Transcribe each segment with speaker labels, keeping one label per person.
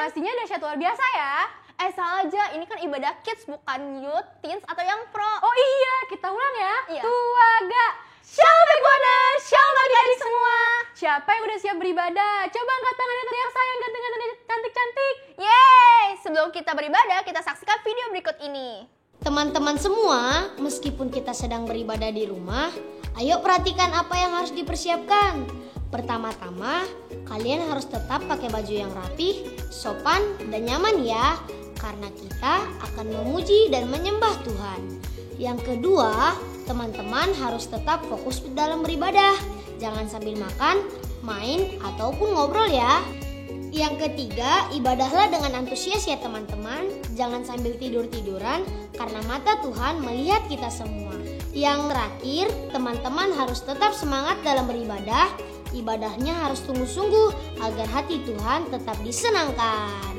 Speaker 1: Pastinya dahsyat luar biasa ya. Salah aja, ini kan ibadah kids bukan youth, teens atau yang pro.
Speaker 2: Oh iya, kita ulang ya.
Speaker 1: Iya.
Speaker 2: Tuaga.
Speaker 1: Shalom Buana, shalom adik-adik semua.
Speaker 2: Siapa yang udah siap beribadah? Coba angkat tangannya teriak sayang ganteng-ganteng cantik-cantik.
Speaker 1: Yeay, sebelum kita beribadah, kita saksikan video berikut ini.
Speaker 3: Teman-teman semua, meskipun kita sedang beribadah di rumah, ayo perhatikan apa yang harus dipersiapkan. Pertama-tama, kalian harus tetap pakai baju yang rapih, sopan, dan nyaman ya, karena kita akan memuji dan menyembah Tuhan. Yang kedua, teman-teman harus tetap fokus dalam beribadah. Jangan sambil makan, main, ataupun ngobrol ya. Yang ketiga, ibadahlah dengan antusias ya teman-teman. Jangan sambil tidur-tiduran karena mata Tuhan melihat kita semua. Yang terakhir, teman-teman harus tetap semangat dalam beribadah. Ibadahnya harus sungguh-sungguh agar hati Tuhan tetap disenangkan.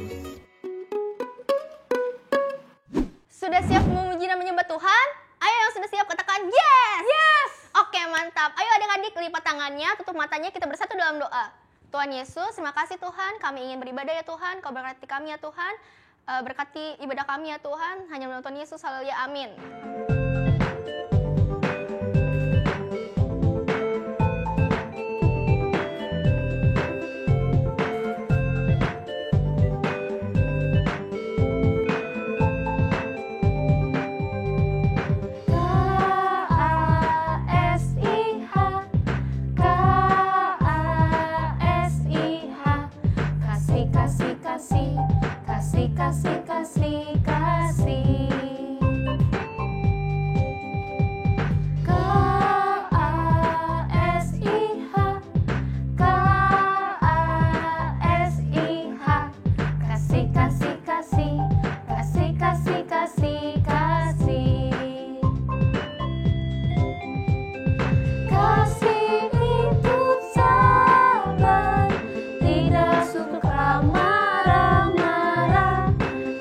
Speaker 1: Sudah siap memuji dan menyembah Tuhan? Ayo yang sudah siap katakan yes!
Speaker 2: Yes!
Speaker 1: Oke, mantap. Ayo adik-adik lipat tangannya, tutup matanya, kita bersatu dalam doa. Tuhan Yesus, terima kasih Tuhan, kami ingin beribadah ya Tuhan, Kau berkati kami ya Tuhan, berkati ibadah kami ya Tuhan, hanya menonton Yesus, haleluya, amin.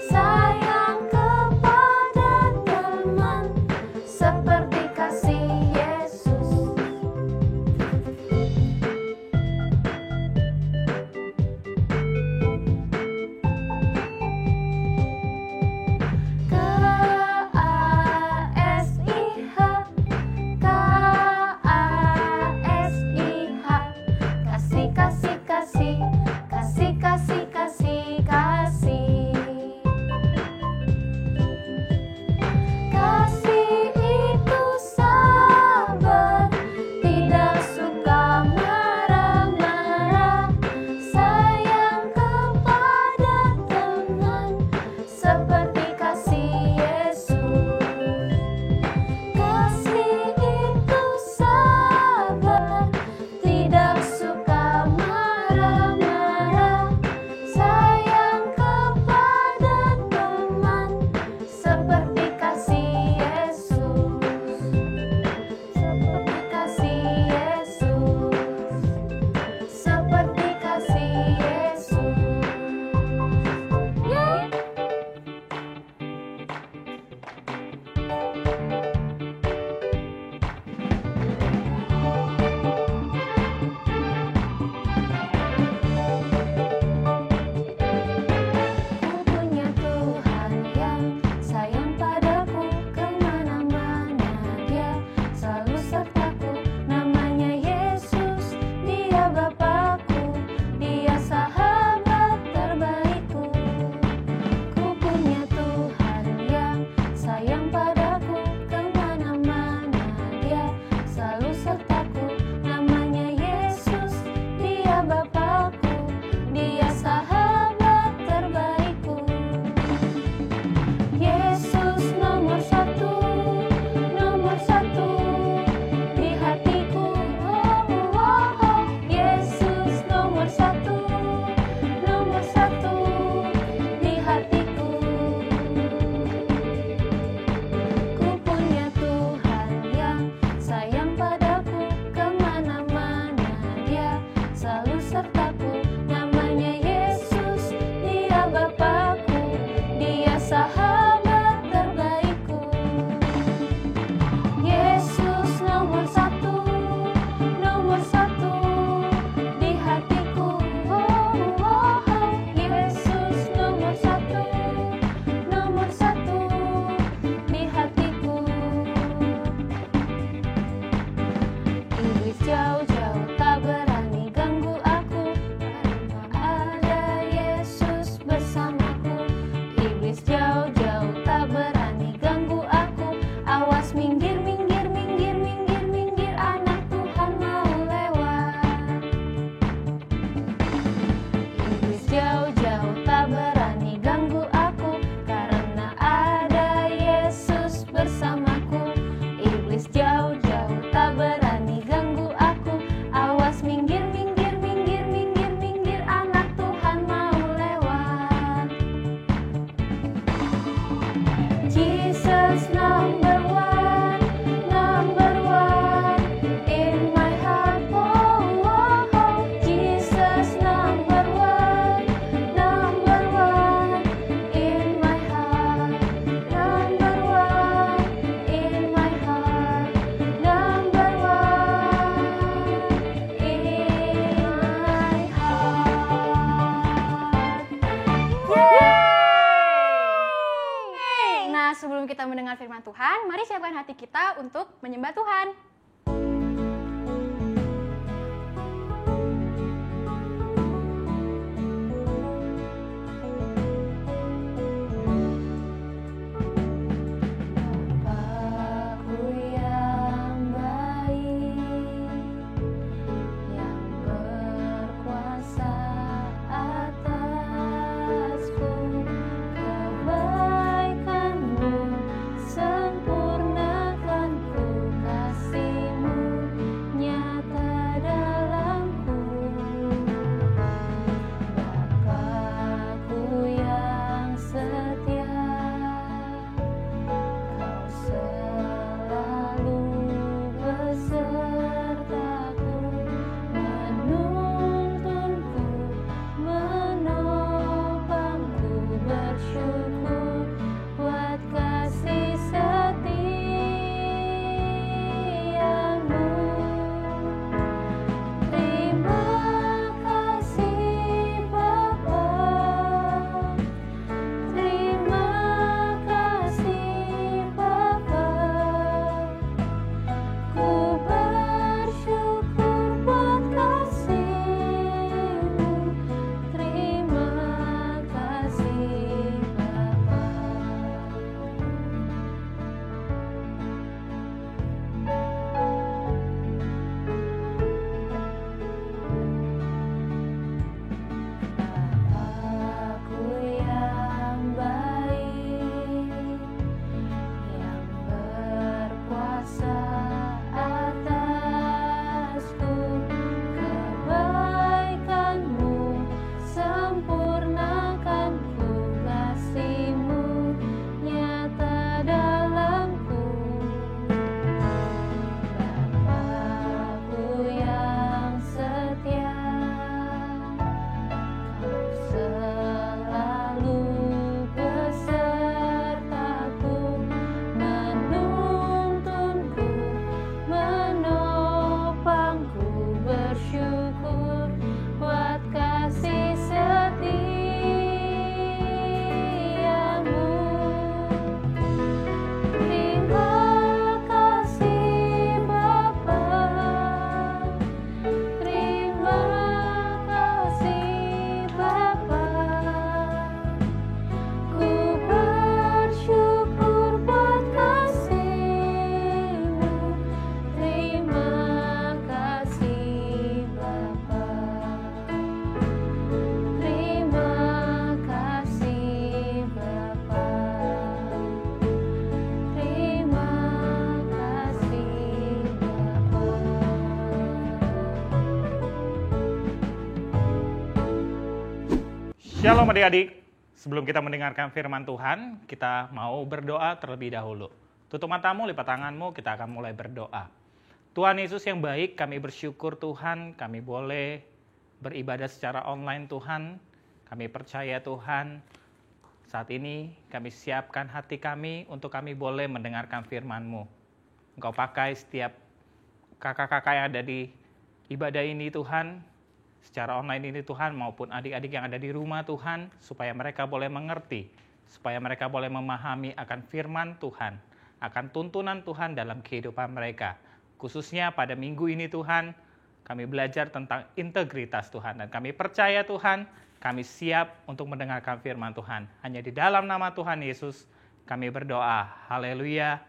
Speaker 1: Sa
Speaker 2: Yeay! Nah, sebelum kita mendengar firman Tuhan, mari siapkan hati kita untuk menyembah Tuhan.
Speaker 4: Shalom adik-adik, sebelum kita mendengarkan firman Tuhan, kita mau berdoa terlebih dahulu. Tutup matamu, lipat tanganmu, kita akan mulai berdoa. Tuhan Yesus yang baik, kami bersyukur Tuhan, kami boleh beribadah secara online Tuhan. Kami percaya Tuhan, saat ini kami siapkan hati kami untuk kami boleh mendengarkan firman-Mu. Engkau pakai setiap kakak-kakak yang ada di ibadah ini Tuhan, secara online ini Tuhan, maupun adik-adik yang ada di rumah Tuhan, supaya mereka boleh mengerti, supaya mereka boleh memahami akan firman Tuhan, akan tuntunan Tuhan dalam kehidupan mereka. Khususnya pada minggu ini Tuhan, kami belajar tentang integritas Tuhan, dan kami percaya Tuhan, kami siap untuk mendengarkan firman Tuhan. Hanya di dalam nama Tuhan Yesus, kami berdoa. Haleluya.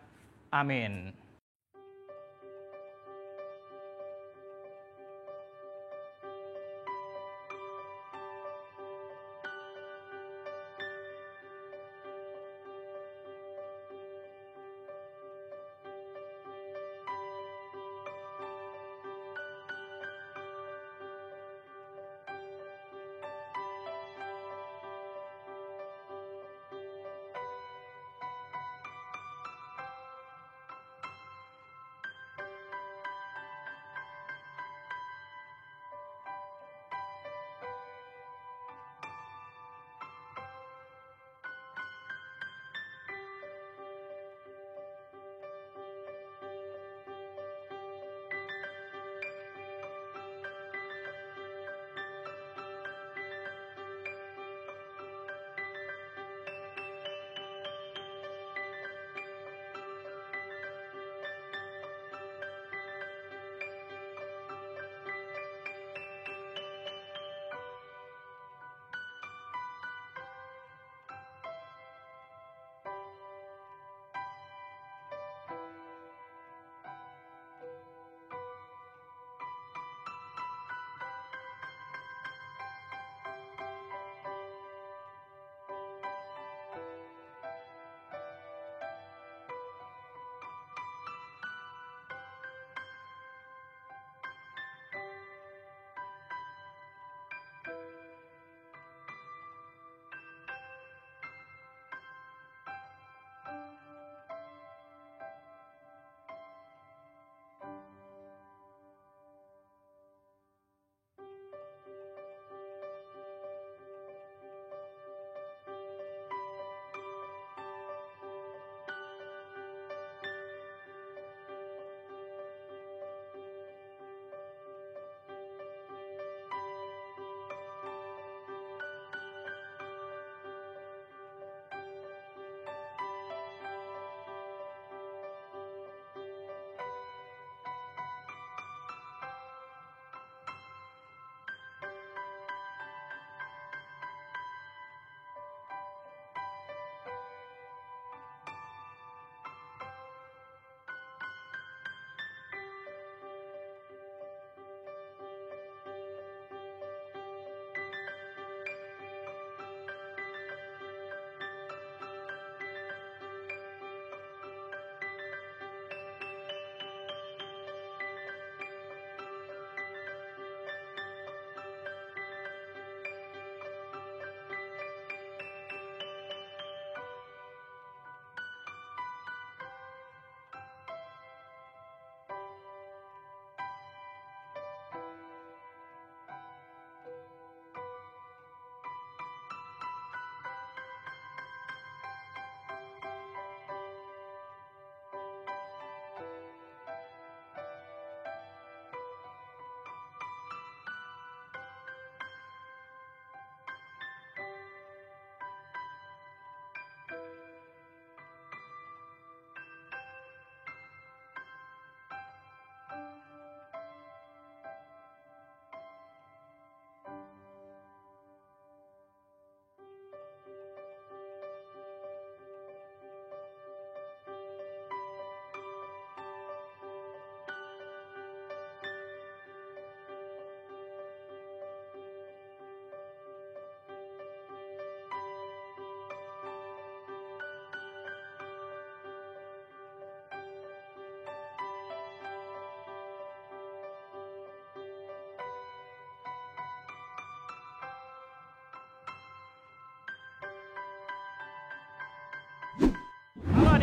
Speaker 4: Amin.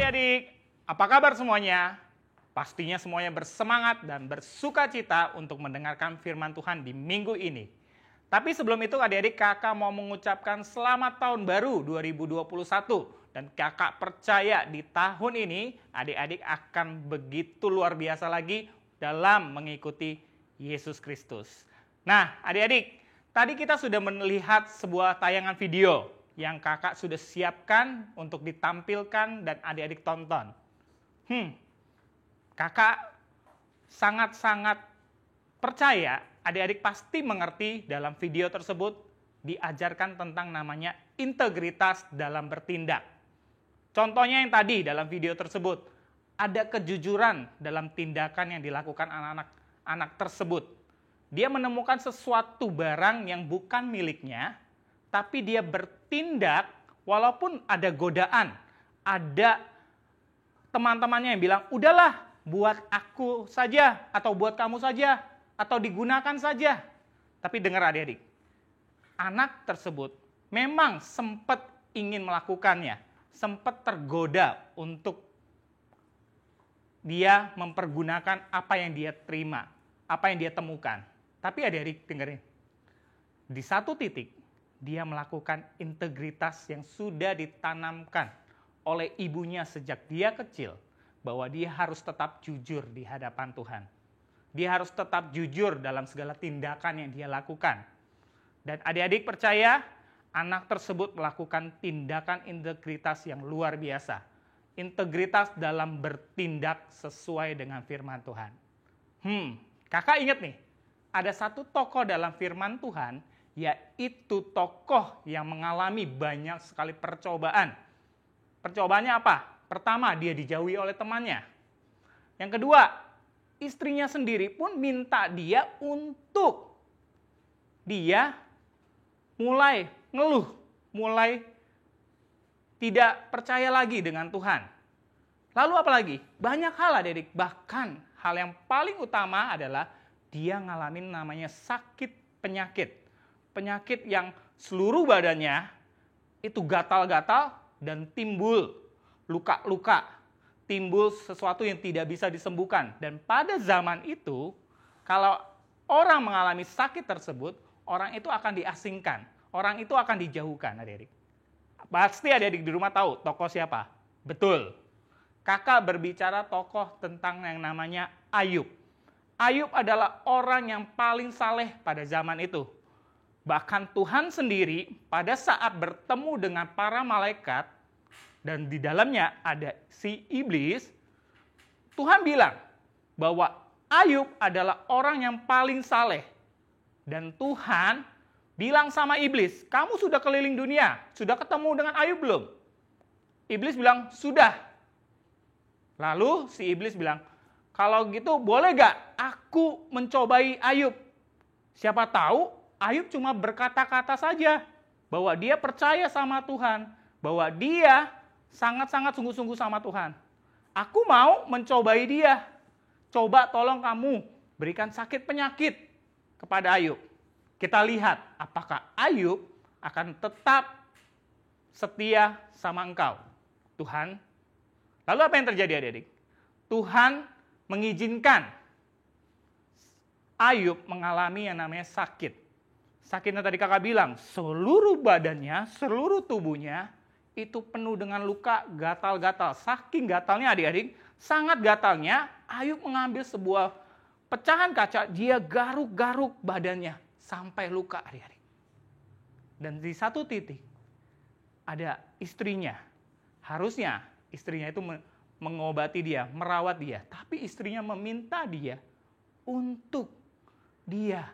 Speaker 4: adik-adik, apa kabar semuanya? Pastinya semuanya bersemangat dan bersuka cita untuk mendengarkan firman Tuhan di minggu ini. Tapi sebelum itu adik-adik, kakak mau mengucapkan selamat tahun baru 2021. Dan kakak percaya di tahun ini adik-adik akan begitu luar biasa lagi dalam mengikuti Yesus Kristus. Nah adik-adik, tadi kita sudah melihat sebuah tayangan video yang kakak sudah siapkan untuk ditampilkan dan adik-adik tonton. Kakak sangat-sangat percaya adik-adik pasti mengerti dalam video tersebut diajarkan tentang namanya integritas dalam bertindak. Contohnya yang tadi dalam video tersebut, ada kejujuran dalam tindakan yang dilakukan anak-anak tersebut. Dia menemukan sesuatu barang yang bukan miliknya, tapi dia bertindak walaupun ada godaan, ada teman-temannya yang bilang, udahlah buat aku saja, atau buat kamu saja, atau digunakan saja. Tapi dengar adik-adik, anak tersebut memang sempat ingin melakukannya, sempat tergoda untuk dia mempergunakan apa yang dia terima, apa yang dia temukan. Tapi adik-adik dengerin, di satu titik, dia melakukan integritas yang sudah ditanamkan oleh ibunya sejak dia kecil, bahwa dia harus tetap jujur di hadapan Tuhan. Dia harus tetap jujur dalam segala tindakan yang dia lakukan. Dan adik-adik percaya, anak tersebut melakukan tindakan integritas yang luar biasa. Integritas dalam bertindak sesuai dengan firman Tuhan. Kakak ingat nih, ada satu tokoh dalam firman Tuhan, yaitu tokoh yang mengalami banyak sekali percobaan. Percobaannya apa? Pertama, dia dijauhi oleh temannya. Yang kedua, istrinya sendiri pun minta dia untuk dia mulai ngeluh, mulai tidak percaya lagi dengan Tuhan. Lalu apa lagi? Banyak hal adik-adik, bahkan hal yang paling utama adalah dia ngalamin namanya sakit penyakit. Penyakit yang seluruh badannya itu gatal-gatal dan timbul luka-luka, timbul sesuatu yang tidak bisa disembuhkan. Dan pada zaman itu, kalau orang mengalami sakit tersebut, orang itu akan diasingkan, orang itu akan dijauhkan adik-adik. Pasti adik-adik di rumah tahu tokoh siapa? Betul, kakak berbicara tokoh tentang yang namanya Ayub. Ayub adalah orang yang paling saleh pada zaman itu. Bahkan Tuhan sendiri pada saat bertemu dengan para malaikat dan di dalamnya ada si iblis, Tuhan bilang bahwa Ayub adalah orang yang paling saleh. Dan Tuhan bilang sama iblis, kamu sudah keliling dunia, sudah ketemu dengan Ayub belum? Iblis bilang, sudah. Lalu si iblis bilang, kalau gitu boleh gak aku mencobai Ayub? Siapa tahu Ayub cuma berkata-kata saja bahwa dia percaya sama Tuhan, bahwa dia sangat-sangat sungguh-sungguh sama Tuhan. Aku mau mencobai dia. Coba tolong kamu berikan sakit penyakit kepada Ayub. Kita lihat apakah Ayub akan tetap setia sama engkau, Tuhan. Lalu apa yang terjadi adik-adik? Tuhan mengizinkan Ayub mengalami yang namanya sakit. Sakitnya tadi kakak bilang, seluruh badannya, seluruh tubuhnya itu penuh dengan luka, gatal-gatal. Saking gatalnya adik-adik, sangat gatalnya, Ayub mengambil sebuah pecahan kaca, dia garuk-garuk badannya sampai luka adik-adik. Dan di satu titik, ada istrinya. Harusnya istrinya itu mengobati dia, merawat dia. Tapi istrinya meminta dia untuk dia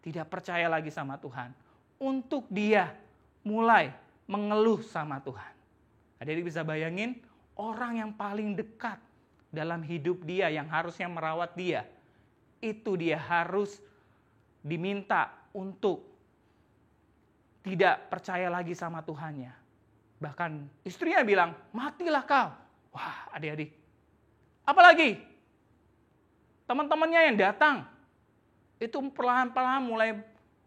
Speaker 4: tidak percaya lagi sama Tuhan. Untuk dia mulai mengeluh sama Tuhan. Adik-adik bisa bayangin orang yang paling dekat dalam hidup dia yang harusnya merawat dia. Itu dia harus diminta untuk tidak percaya lagi sama Tuhannya. Bahkan istrinya bilang, matilah kau. Wah adik-adik. Apalagi teman-temannya yang datang. Itu perlahan-lahan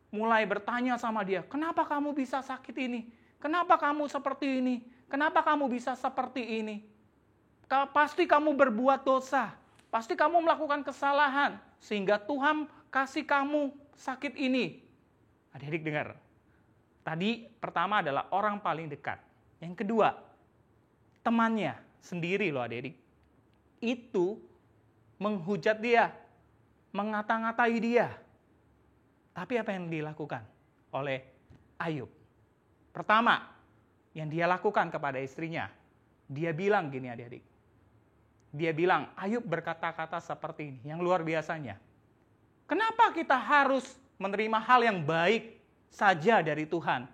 Speaker 4: mulai bertanya sama dia, kenapa kamu bisa sakit ini? Kenapa kamu seperti ini? Kenapa kamu bisa seperti ini? Pasti kamu berbuat dosa. Pasti kamu melakukan kesalahan. Sehingga Tuhan kasih kamu sakit ini. Adik-adik dengar. Tadi pertama adalah orang paling dekat. Yang kedua, temannya sendiri loh adik-adik. Itu menghujat dia. Mengata-ngatai dia. Tapi apa yang dilakukan oleh Ayub? Pertama, yang dia lakukan kepada istrinya. Dia bilang gini adik-adik. Dia bilang, Ayub berkata-kata seperti ini, yang luar biasanya. Kenapa kita harus menerima hal yang baik saja dari Tuhan?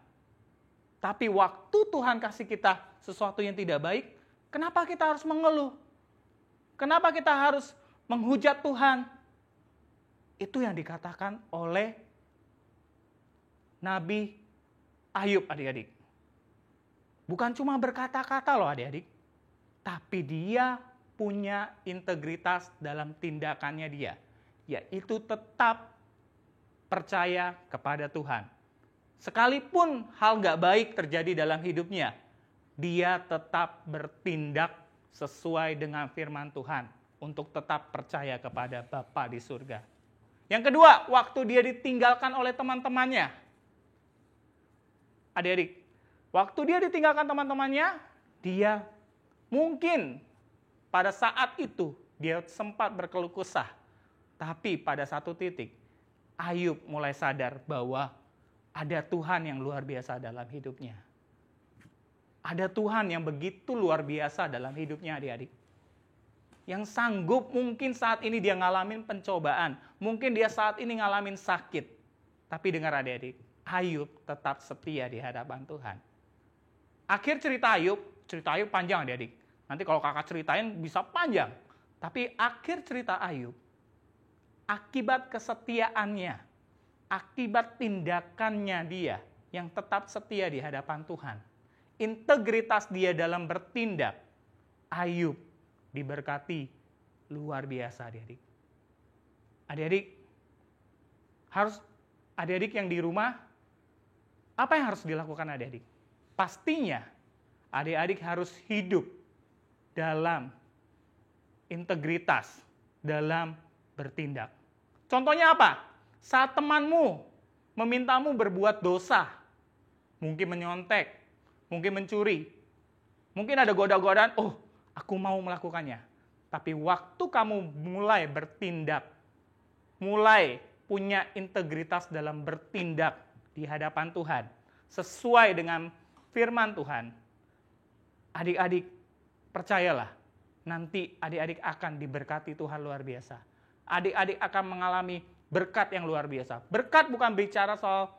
Speaker 4: Tapi waktu Tuhan kasih kita sesuatu yang tidak baik, kenapa kita harus mengeluh? Kenapa kita harus menghujat Tuhan? Itu yang dikatakan oleh Nabi Ayub adik-adik. Bukan cuma berkata-kata loh adik-adik, tapi dia punya integritas dalam tindakannya dia, yaitu tetap percaya kepada Tuhan. Sekalipun hal gak baik terjadi dalam hidupnya, dia tetap bertindak sesuai dengan firman Tuhan untuk tetap percaya kepada Bapa di surga. Yang kedua, waktu dia ditinggalkan oleh teman-temannya. Adik-adik, waktu dia ditinggalkan teman-temannya, dia mungkin pada saat itu dia sempat berkeluh kesah. Tapi pada satu titik, Ayub mulai sadar bahwa ada Tuhan yang luar biasa dalam hidupnya. Ada Tuhan yang begitu luar biasa dalam hidupnya adik-adik. Yang sanggup mungkin saat ini dia ngalamin pencobaan. Mungkin dia saat ini ngalamin sakit. Tapi dengar adik-adik, Ayub tetap setia di hadapan Tuhan. Akhir cerita Ayub panjang adik-adik. Nanti kalau kakak ceritain bisa panjang. Tapi akhir cerita Ayub, akibat kesetiaannya, akibat tindakannya dia yang tetap setia di hadapan Tuhan, integritas dia dalam bertindak, Ayub diberkati luar biasa adik-adik. Adik-adik yang di rumah, apa yang harus dilakukan adik-adik? Pastinya adik-adik harus hidup dalam integritas, dalam bertindak. Contohnya apa? Saat temanmu memintamu berbuat dosa, mungkin menyontek, mungkin mencuri, mungkin ada goda-godaan, aku mau melakukannya. Tapi waktu kamu mulai bertindak, mulai punya integritas dalam bertindak di hadapan Tuhan, sesuai dengan firman Tuhan, adik-adik percayalah, nanti adik-adik akan diberkati Tuhan luar biasa. Adik-adik akan mengalami berkat yang luar biasa. Berkat bukan bicara soal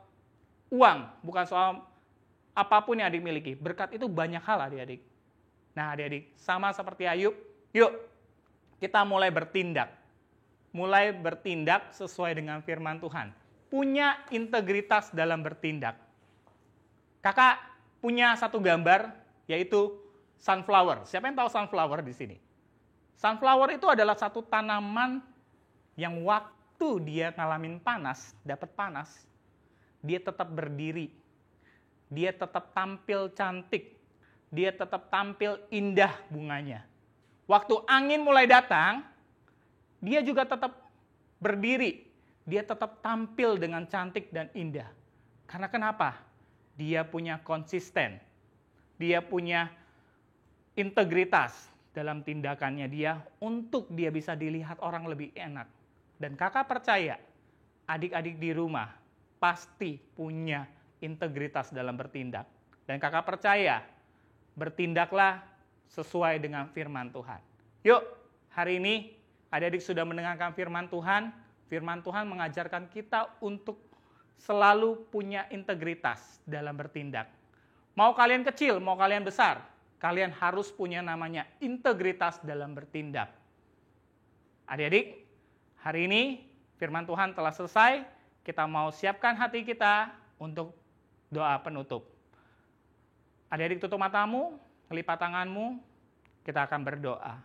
Speaker 4: uang, bukan soal apapun yang adik miliki. Berkat itu banyak hal adik-adik. Nah adik-adik, sama seperti Ayub, yuk kita mulai bertindak. Mulai bertindak sesuai dengan firman Tuhan. Punya integritas dalam bertindak. Kakak punya satu gambar, yaitu sunflower. Siapa yang tahu sunflower di sini? Sunflower itu adalah satu tanaman yang waktu dia ngalamin panas, dapat panas, dia tetap berdiri. Dia tetap tampil cantik. Dia tetap tampil indah bunganya. Waktu angin mulai datang, dia juga tetap berdiri. Dia tetap tampil dengan cantik dan indah. Karena kenapa? Dia punya konsisten. Dia punya integritas dalam tindakannya dia untuk dia bisa dilihat orang lebih enak. Dan kakak percaya, adik-adik di rumah pasti punya integritas dalam bertindak. Dan kakak percaya, bertindaklah sesuai dengan firman Tuhan. Yuk, hari ini adik-adik sudah mendengarkan firman Tuhan. Firman Tuhan mengajarkan kita untuk selalu punya integritas dalam bertindak. Mau kalian kecil, mau kalian besar, kalian harus punya namanya integritas dalam bertindak. Adik-adik, hari ini firman Tuhan telah selesai. Kita mau siapkan hati kita untuk doa penutup. Adik-adik tutup matamu, lipat tanganmu, kita akan berdoa.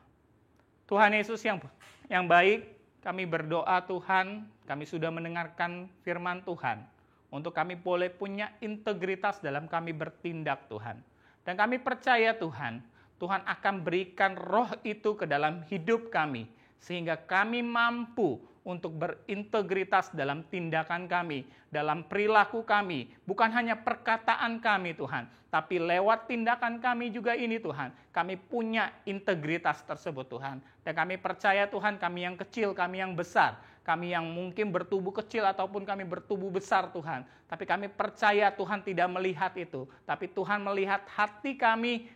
Speaker 4: Tuhan Yesus yang baik, kami berdoa Tuhan, kami sudah mendengarkan firman Tuhan. Untuk kami boleh punya integritas dalam kami bertindak Tuhan. Dan kami percaya Tuhan, Tuhan akan berikan roh itu ke dalam hidup kami, sehingga kami mampu untuk berintegritas dalam tindakan kami, dalam perilaku kami, bukan hanya perkataan kami Tuhan, tapi lewat tindakan kami juga ini Tuhan, kami punya integritas tersebut Tuhan. Dan kami percaya Tuhan, kami yang kecil, kami yang besar, kami yang mungkin bertubuh kecil ataupun kami bertubuh besar Tuhan, tapi kami percaya Tuhan tidak melihat itu, tapi Tuhan melihat hati kami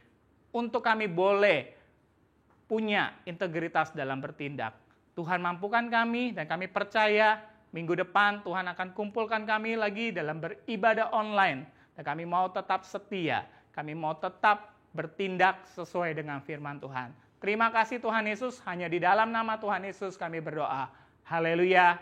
Speaker 4: untuk kami boleh punya integritas dalam bertindak. Tuhan mampukan kami dan kami percaya minggu depan Tuhan akan kumpulkan kami lagi dalam beribadah online. Dan kami mau tetap setia, kami mau tetap bertindak sesuai dengan firman Tuhan. Terima kasih Tuhan Yesus, hanya di dalam nama Tuhan Yesus kami berdoa. Haleluya,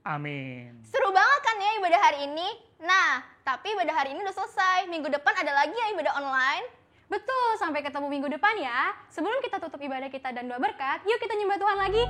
Speaker 4: amin.
Speaker 1: Seru banget kan ya ibadah hari ini? Nah, tapi ibadah hari ini udah selesai. Minggu depan ada lagi ya ibadah online.
Speaker 2: Betul, sampai ketemu minggu depan ya. Sebelum kita tutup ibadah kita dan doa berkat, yuk kita nyembah Tuhan lagi.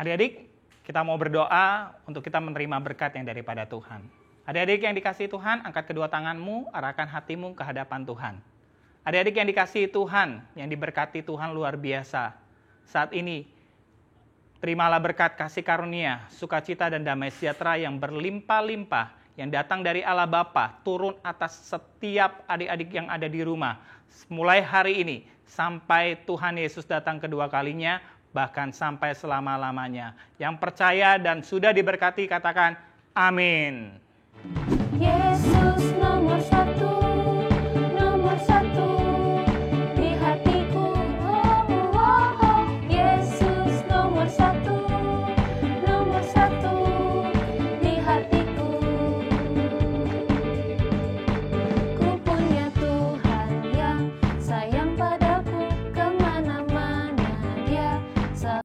Speaker 4: Adik-adik, kita mau berdoa untuk kita menerima berkat yang daripada Tuhan. Adik-adik yang dikasihi Tuhan, angkat kedua tanganmu, arahkan hatimu ke hadapan Tuhan. Adik-adik yang dikasihi Tuhan, yang diberkati Tuhan luar biasa. Saat ini, terimalah berkat kasih karunia, sukacita dan damai sejahtera yang berlimpah-limpah, yang datang dari Allah Bapa, turun atas setiap adik-adik yang ada di rumah. Mulai hari ini, sampai Tuhan Yesus datang kedua kalinya, bahkan sampai selama-lamanya. Yang percaya dan sudah diberkati, katakan amin.